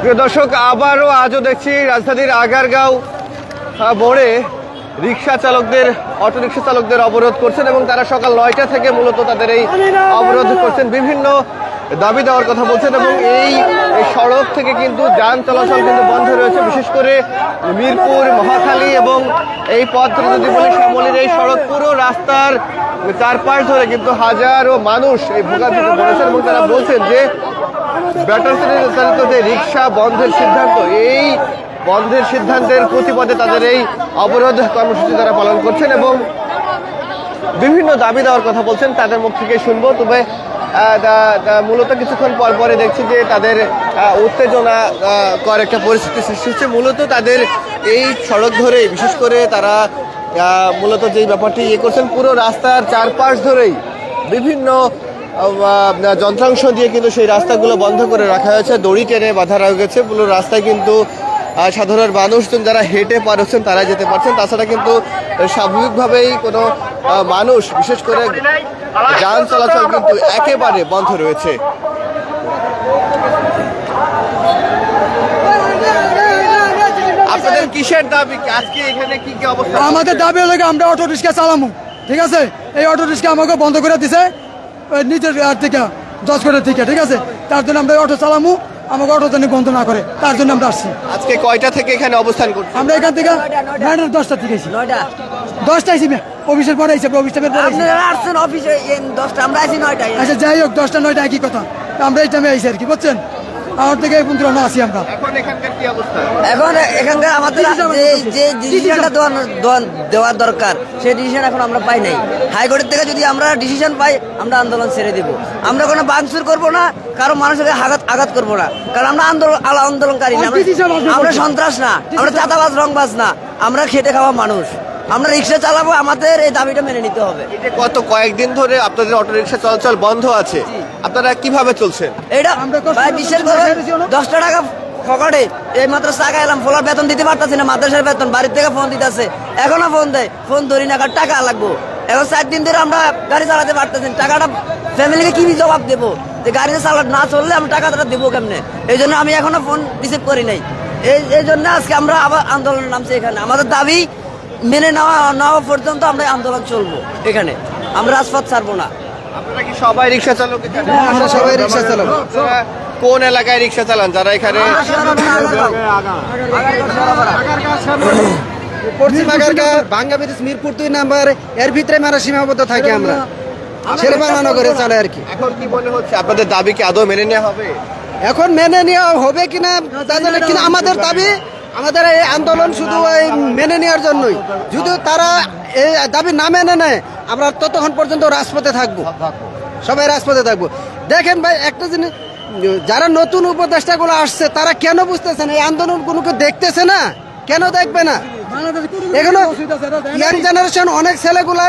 প্রিয় দর্শক, আবারও আজও দেখছি রাজধানীর আগারগাঁও মোড়ে রিক্সা চালকদের, অটোরিক্সা চালকদের অবরোধ করছেন এবং তারা সকাল 9টা থেকে মূলত তাদের এই অবরোধ করছেন। বিভিন্ন দাবি দেওয়ার কথা বলছেন এবং এই সড়ক থেকে কিন্তু যান চলাচল কিন্তু বন্ধ রয়েছে। বিশেষ করে মিরপুর, মহাখালী এবং এই পথ ধরে যদি বলি শ্যামলীর এই সড়ক, পুরো রাস্তার চারপাশ ধরে কিন্তু হাজারো মানুষ এই ভোগান্তিতে পড়েছেন এবং তারা বলছেন যে ব্যাটারি চালিত যে রিক্সা বন্ধের সিদ্ধান্ত, এই বন্ধের সিদ্ধান্তের প্রতিবাদে তাদের এই অবরোধ কর্মসূচি তারা পালন করছেন এবং বিভিন্ন দাবি দেওয়ার কথা বলছেন। তাদের মুখ থেকে শুনবো। তবে মূলত কিছুক্ষণ পর পরে দেখছি যে তাদের উত্তেজনা কর একটা পরিস্থিতি সৃষ্টি হচ্ছে। মূলত তাদের এই সড়ক ধরেই বিশেষ করে তারা মূলত যেই ব্যাপারটি করছেন, পুরো রাস্তার চারপাশ ধরেই বিভিন্ন যন্ত্রাংশ দিয়ে কিন্তু সেই রাস্তাগুলো বন্ধ করে রাখা হয়েছে, দড়ি টেনে বাঁধা রাখা গেছে। পুরো রাস্তায় কিন্তু সাধারণ মানুষজন যারা হেঁটে পার হচ্ছেন তারা যেতে পারছেন। তাছাড়া কিন্তু স্বাভাবিকভাবেই কোনো মানুষ, বিশেষ করে যান চলাচল কিন্তু একেবারে বন্ধ রয়েছে। আপনাদের কিসের দাবি? আজকে এখানে কি কি অবস্থা? আমাদের দাবি হলো আমরা অটো রিক্সা চালামু, ঠিক আছে? এই অটো রিক্সা আমাকে বন্ধ করে দিছে নিজের থেকে 10 করে থেকে, ঠিক আছে? তার জন্য আমরা অটো চালামু, আমাকে অটো জানি বন্ধ না করে, তার জন্য আমরা আসছি। আজকে কয়টা থেকে এখানে অবস্থান করছি? আমরা এখান থেকে 10টা থেকে এসেছি। 10টা এসেছি, অফিসের পরে এসে অফিসের পরে আসছেন অফিসে 10টা, আমরা আছি 9টায়। আচ্ছা, যাই হোক, 10টা 9টা একই কথা। আমরা এই টাইমে আইসি আর কি, বুঝছেন? আমার থেকে এই পর্যন্ত আসি আমরা। এখন এখানকার কি অবস্থা? এখন এখানকার আমাদের যে ডিসিশনটা দেওয়ার দরকার, সেই ডিসিশন এখন আমরা পাই নাই। হাইকোর্টের থেকে যদি আমরা ডিসিশন পাই, আমরা আন্দোলন ছেড়ে দেব। আমরা কোনো ভাঙচুর করবো না, কারো মানুষের আঘাত করবো না, কারণ আমরা আন্দোলনকারী না, আমরা সন্ত্রাস না, আমরা চাঁদাবাজ রংবাজ না, আমরা খেটে খাওয়া মানুষ। আমরা রিক্সা চালাবো, আমাদের এই দাবিটা মেনে নিতে হবে। গত কয়েকদিন ধরে আপনাদের অটো রিক্সা চলাচল বন্ধ আছে, আপনারা কিভাবে চলছেন? এটা ভাই বিশ্বাস করো, 10টা টাকা ফকটে এই মাত্র টাকা এলাম, ফলার বেতন দিতে পারতাছি না, মাদ্রাসার বেতন, বাড়ির থেকে ফোন দিতেছে, এখনো ফোন দেয়, ফোন ধরি না, কার টাকা লাগবো। এখন 4 দিন ধরে আমরা গাড়ি চালাতে পারতেছি, টাকাটা ফ্যামিলিকে কি জবাব দেবো যে গাড়িতে না চললে আমি টাকাটা দেবো কেমনে? এই জন্য আমি এখনো ফোন রিসিভ করি নাই। এই জন্য আজকে আমরা আবার আন্দোলন নামছি। এখানে আমাদের দাবি মেনে নেওয়া পর্যন্ত আমরা আন্দোলন চলবো। এখানে আমরা রাজপথ ছাড়বো না। আপনারা কি সবাই রিক্সা চালক? আমরা সবাই রিক্সা চালাবো। কোন এলাকায় রিক্সা চালান যারা এখানে? পশ্চিম আগারগাঁও, ভাঙ্গা ব্রিজ, মিরপুর 2 নাম্বার, এর ভিতরে মানে সীমাবদ্ধ থাকি আমরা, শেরবাংলা চালাই আর কি। এখন কি মনে হচ্ছে আপনাদের দাবি কি আদৌ মেনে নেওয়া হবে? এখন মেনে নেওয়া হবে কিনা তা জানি, কিন্তু আমাদের দাবি, আমাদের এই আন্দোলন শুধু এই মেনে নেওয়ার জন্যই। যদি তারা এই দাবি না মেনে নেয়, আমরা ততক্ষণ পর্যন্ত রাজপথে থাকবো, সবাই রাজপথে থাকবো। দেখেন ভাই, একটা জিনিস, যারা নতুন উপদেষ্টাগুলো আসছে তারা কেন বুঝতেছে না? এই আন্দোলনগুলোকে দেখতেছে না, কেন দেখবে না? এখনো ইয়াং জেনারেশন অনেক ছেলেগুলা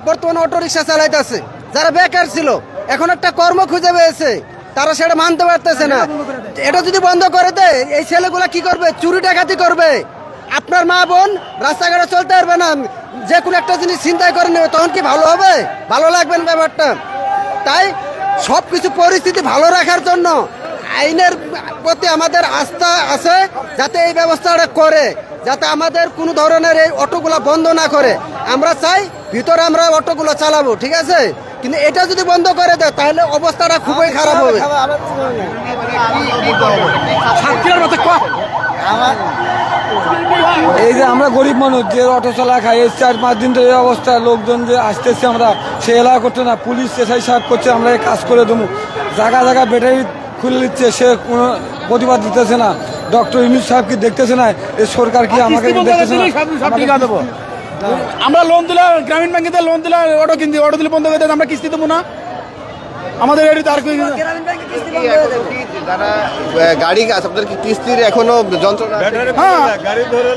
বর্তমানে অটো রিক্সা চালাইতেছে, যারা বেকার ছিল, এখন একটা কর্ম খুঁজে পেয়েছে, তারা সেটা মানতে পারতেছে না। এটা যদি বন্ধ করে দেয়, এই ছেলেগুলা কি করবে? চুরি ডাকাতি করবে। আপনার মা বোন রাস্তাঘাটে চলতে পারবে না, যে কোনো একটা জিনিস চিন্তাই করে নেবে, তখন কি ভালো হবে? ভালো লাগবে না ব্যাপারটা। তাই সব কিছু পরিস্থিতি ভালো রাখার জন্য আইনের প্রতি আমাদের আস্থা আছে, যাতে এই ব্যবস্থাটা করে, যাতে আমাদের কোনো ধরনের এই অটোগুলো বন্ধ না করে। আমরা চাই ভিতরে আমরা অটোগুলো চালাবো, ঠিক আছে? কিন্তু এটা যদি বন্ধ করে দেয়, তাহলে অবস্থাটা খুবই খারাপ হবে। এই যে আমরা গরিব মানুষ, যে অটো চালা খাই, এই 4-5 দিন ধরে এই অবস্থা, লোকজন যে আসতেছে, আমরা সে এলাকা করতে না, পুলিশ এসআই সাহেব করছে, আমরা এই কাজ করে দেবো। জায়গা জায়গা ব্যাটারি খুলে দিচ্ছে, সে কোনো প্রতিবাদ দিতেছে না। ডক্টর ইউনূস সাহেব কি দেখতেছে না? এই সরকার কি আমাকে দেখতেছে না? আমরা লোন দিলে, গ্রামীণ ব্যাংকে লোন দিলে অটো দিলে বন্ধ করে দেয়, আমরা কিস্তি দেবো না। আমাদের গাড়ি আপনাদের কি কিস্তির এখনো যন্ত্রণা?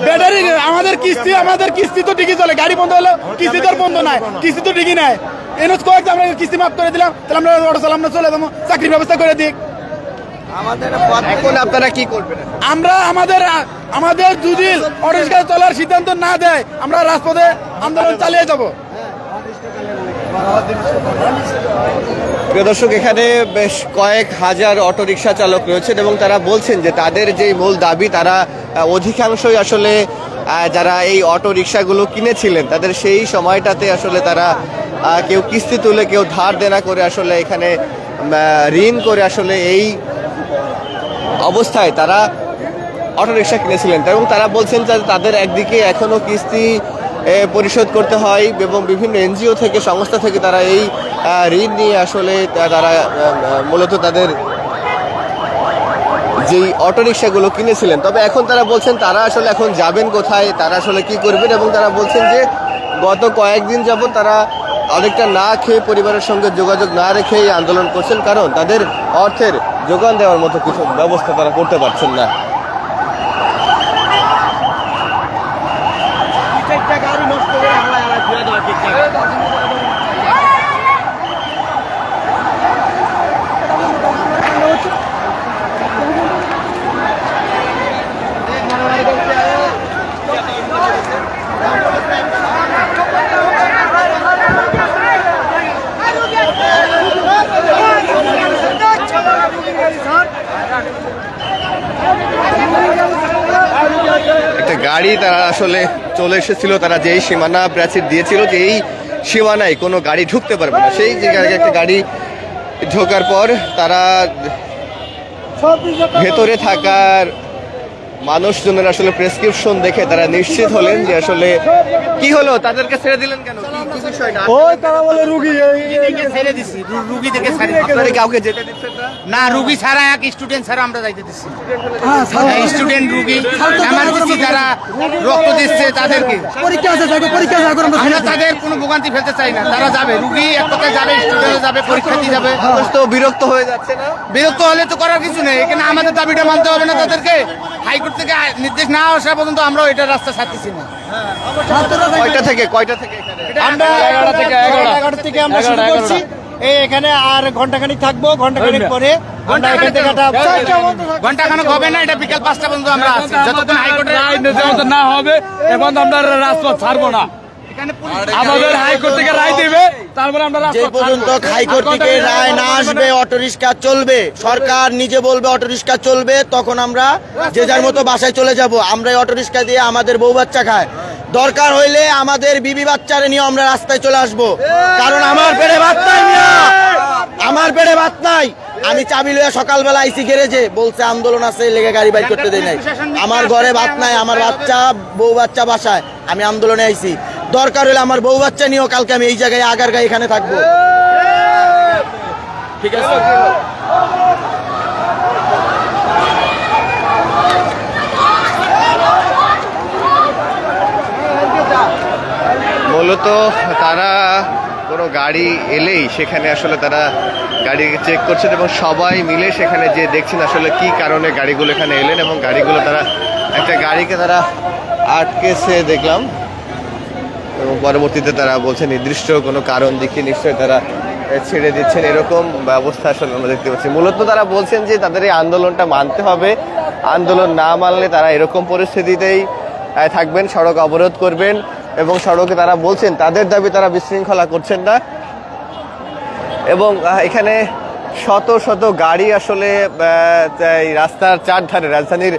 ব্যাটারি আমাদের কিস্তি তো ঠিকই চলে, গাড়ি বন্ধ হলো কিস্তি তো বন্ধ নাই, কিস্তি তো ঠিকই নাই। এনএস কয়েক আমরা কিস্তি মাফ করে দিলাম, তাহলে আমরা অটো চালাম, আমরা চলে যাবো, চাকরির ব্যবস্থা করে দিই। এখন আপনারা কি করবেন? আমরা আমাদের যদি অটো চলার সিদ্ধান্ত না দেয়, আমরা রাজপথে আন্দোলন চালিয়ে যাবো। প্রিয় দর্শক, এখানে বেশ কয়েক হাজার অটোরিকশা চালক রয়েছেন এবং তারা বলছেন যে তাদের যে মূল দাবি, তারা অধিকাংশই আসলে যারা এই অটো রিক্সাগুলো কিনেছিলেন তাদের সেই সময়টাতে আসলে তারা কেউ কিস্তি তুলে, কেউ ধার দেনা করে আসলে এখানে ঋণ করে আসলে এই অবস্থায় তারা অটোরিকশা কিনেছিলেন এবং তারা বলছেন যে তাদের একদিকে এখনো কিস্তি পরিশোধ করতে হয় এবং বিভিন্ন এনজিও থেকে, সংস্থা থেকে তারা এই ঋণ নিয়ে আসলে তারা মূলত তাদের যেই অটোরিকশাগুলো কিনেছিলেন। তবে এখন তারা বলছেন তারা আসলে এখন যাবেন কোথায়, তারা আসলে কি করবেন, এবং তারা বলছেন যে গত কয়েকদিন যাবত তারা অনেকটা না খেয়ে, পরিবারের সঙ্গে যোগাযোগ না রেখে এই আন্দোলন করছেন, কারণ তাদের অর্থের যোগান দেওয়ার মতো কিছু ব্যবস্থা তারা করতে পারছেন না। একটা গাড়ি তারা আসলে চলে এসেছিল, তারা যেই সীমানা প্রাচীর দিয়েছিল যে এই সীমানায় কোনো গাড়ি ঢুকতে পারবে না, সেই জায়গায় একটা গাড়ি ঢোকার পর তারা ভেতরে থাকার মানুষজনের আসলে প্রেসক্রিপশন দেখে তারা নিশ্চিত হলেন যে আসলে কি হলো, তাদেরকে ছেড়ে দিলেন কেন, কি বিষয়টা? ওই তারা বলে রুগী ছেড়ে দিছি, রুগীদেরকে ছেড়ে দিছি। আপনারা কাউকে যেতে দিচ্ছেন না? না, রুগী ছাড়া এক স্টুডেন্ট ছাড়া আমরা যাইতে দিচ্ছি। স্টুডেন্ট রুগী, এমার্জেন্সি যারা রক্ত দিচ্ছে তাদেরকে পরীক্ষা আছে, পরীক্ষা আছে, আমরা তাদের কোনো ভোগান্তি ফেলতে চাই না। তারা যাবে, রুগী এক কথায় যাবে, স্টুডেন্ট যাবে, পরীক্ষা দিয়ে যাবে। মানুষ তো বিরক্ত হয়ে যাচ্ছে না? বিরক্ত হলে তো করার কিছু নেই, এখানে আমাদের দাবিটা মানতে হবে না তাদেরকে। হাইকোর্ট থেকে নির্দেশ না আসা পর্যন্ত আমরা এটা রাস্তা ছাড়তেছি না। কয়টা থেকে এখানে? আমরা 11টা থেকে আমরা শুরু করছি। এই এখানে আর ঘন্টাখানিক থাকবো, ঘন্টাখানিক পরে আমরা এখান থেকে ঘন্টাখানেক হবে না, এটা বিকাল 5টা পর্যন্ত আমরা আছি। যতক্ষণ হাইকোর্টের রায় না হবে এবং আমরা রাজপথ ছাড়বো না। আমাদের হাইকোর্ট থেকে রায় দেবে, তারপরে আমরা যে পর্যন্ত হাইকোর্ট থেকে রায় না আসবে অটোরিক্সা চলবে, সরকার নিজে বলবে অটোরিক্সা চলবে, তখন আমরা যে যার মতো বাসায় চলে যাব। আমরা এই অটোরিক্সা দিয়ে আমাদের বউ বাচ্চা খায়, দরকার হইলে আমাদের বিবি বাচ্চারে নিয়ে আমরা রাস্তায় চলে আসব, কারণ আমার পেটে ভাত নাই মিয়া, আমার পেটে ভাত নাই। আমি চাবি লইয়া সকালবেলা আইসি গ্যারেজে, বলছে আন্দোলন আছে, লেগে গাড়ি বাইর করতে দেয় নাই। আমার ঘরে ভাত নাই, আমার বাচ্চা, বউ বাচ্চা বাসায়, আমি আন্দোলনে আইছি। দরকার হলে আমার বউ বাচ্চা নিয়েও কালকে আমি এই জায়গায় আগারগাঁও এখানে থাকবো। ঠিক আছে। মূলত তারা কোনো গাড়ি এলেই সেখানে আসলে তারা গাড়ি চেক করছেন এবং সবাই মিলে সেখানে যে দেখছেন আসলে কি কারণে গাড়িগুলো এখানে এলেন, এবং গাড়িগুলো তারা একটা গাড়িকে তারা আটকেছে দেখলাম, এবং পরবর্তীতে তারা বলছে নির্দিষ্ট কোনো কারণ দেখিয়ে নিশ্চয়ই তারা ছেড়ে দিচ্ছেন, এরকম ব্যবস্থা আসলে আমরা দেখতে পাচ্ছি। মূলত তারা বলছেন যে তাদের এই আন্দোলনটা মানতে হবে, আন্দোলন না মানলে তারা এরকম পরিস্থিতিতেই থাকবেন, সড়ক অবরোধ করবেন, এবং সড়কে তারা বলছেন তাদের দাবি তারা বিশৃঙ্খলা করছেন না। এবং এখানে শত শত গাড়ি আসলে এই রাস্তার চারধারে, রাজধানীর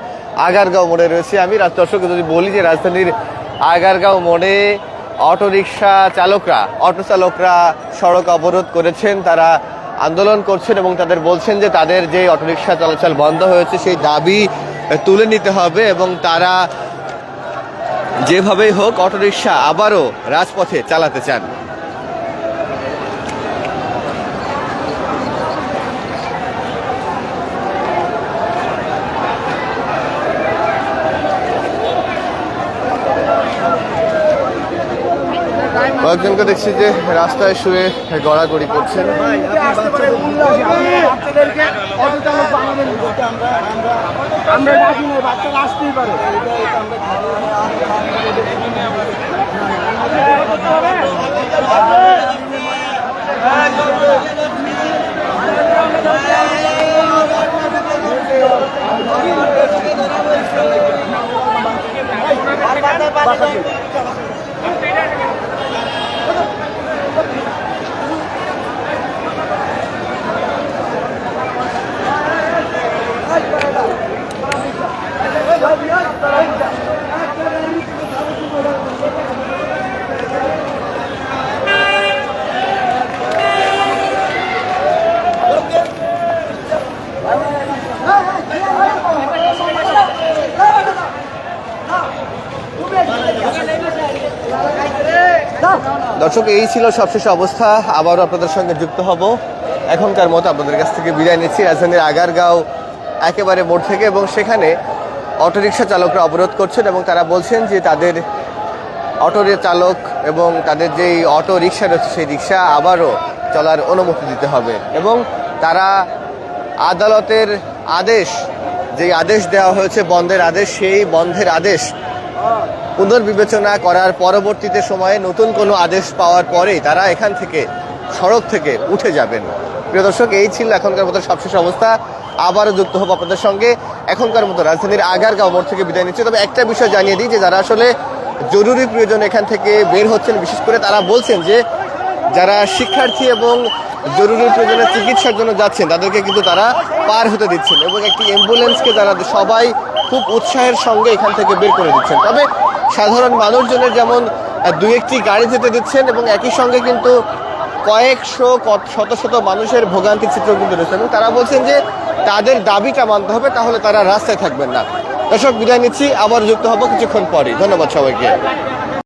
আগারগাঁও মোড়ে রয়েছে। আমি দর্শককে যদি বলি যে রাজধানীর আগারগাঁও মোড়ে অটোরিকশা চালকরা, অটো চালকরা সড়ক অবরোধ করেছেন, তারা আন্দোলন করছেন এবং তাদের বলছেন যে তাদের যে অটোরিকশা চলাচল বন্ধ হয়েছে সেই দাবি তুলে নিতে হবে, এবং তারা যেভাবেই হোক অটোরিকশা আবারও রাজপথে চালাতে চান। কয়েকজনকে দেখছি যে রাস্তায় শুয়ে গড়াগড়ি করছেন। দর্শক, এই ছিল সবশেষ অবস্থা। আবারও আপনাদের সঙ্গে যুক্ত হব। এখনকার মতো আপনাদের কাছ থেকে বিদায় নিচ্ছি রাজধানীর আগারগাঁও একেবারে মোড় থেকে, এবং সেখানে অটোরিকশা চালকরা অবরোধ করছেন এবং তারা বলছেন যে তাদের অটো চালক এবং তাদের যেই অটো রিক্সা রয়েছে সেই রিক্সা আবারও চলার অনুমতি দিতে হবে, এবং তারা আদালতের আদেশ, যেই আদেশ দেওয়া হয়েছে বন্ধের আদেশ, সেই বন্ধের আদেশ পুনর্বিবেচনা করার পরবর্তীতে সময়ে নতুন কোনো আদেশ পাওয়ার পরেই তারা এখান থেকে সড়ক থেকে উঠে যাবেন। প্রিয় দর্শক, এই ছিল এখনকার মতো সবশেষ অবস্থা। আবারও যুক্ত হব আপনাদের সঙ্গে এখনকার মতো রাজধানীর আগারগাঁও মোড় থেকে বিদায় নিচ্ছি। তবে একটা বিষয় জানিয়ে দিই যে যারা আসলে জরুরি প্রয়োজন এখান থেকে বের হচ্ছেন, বিশেষ করে তারা বলছেন যে যারা শিক্ষার্থী এবং জরুরি প্রয়োজনে চিকিৎসার জন্য যাচ্ছেন তাদেরকে কিন্তু তারা পার হতে দিচ্ছেন, এবং একটি অ্যাম্বুলেন্সকে তারা সবাই খুব উৎসাহের সঙ্গে এখান থেকে বের করে দিচ্ছেন। তবে সাধারণ মানুষজনের যেমন দুই একটি গাড়ি যেতে দিচ্ছেন, এবং একই সঙ্গে কিন্তু কয়েকশো শত শত মানুষের ভোগান্তির চিত্র কিন্তু রয়েছে, এবং তারা বলছেন যে তাদের দাবিটা মানতে হবে, তাহলে তারা রাস্তায় থাকবেন না। দর্শক, বিদায় নিচ্ছি, আবার যুক্ত হব কিছুক্ষণ পরে। ধন্যবাদ সবাইকে।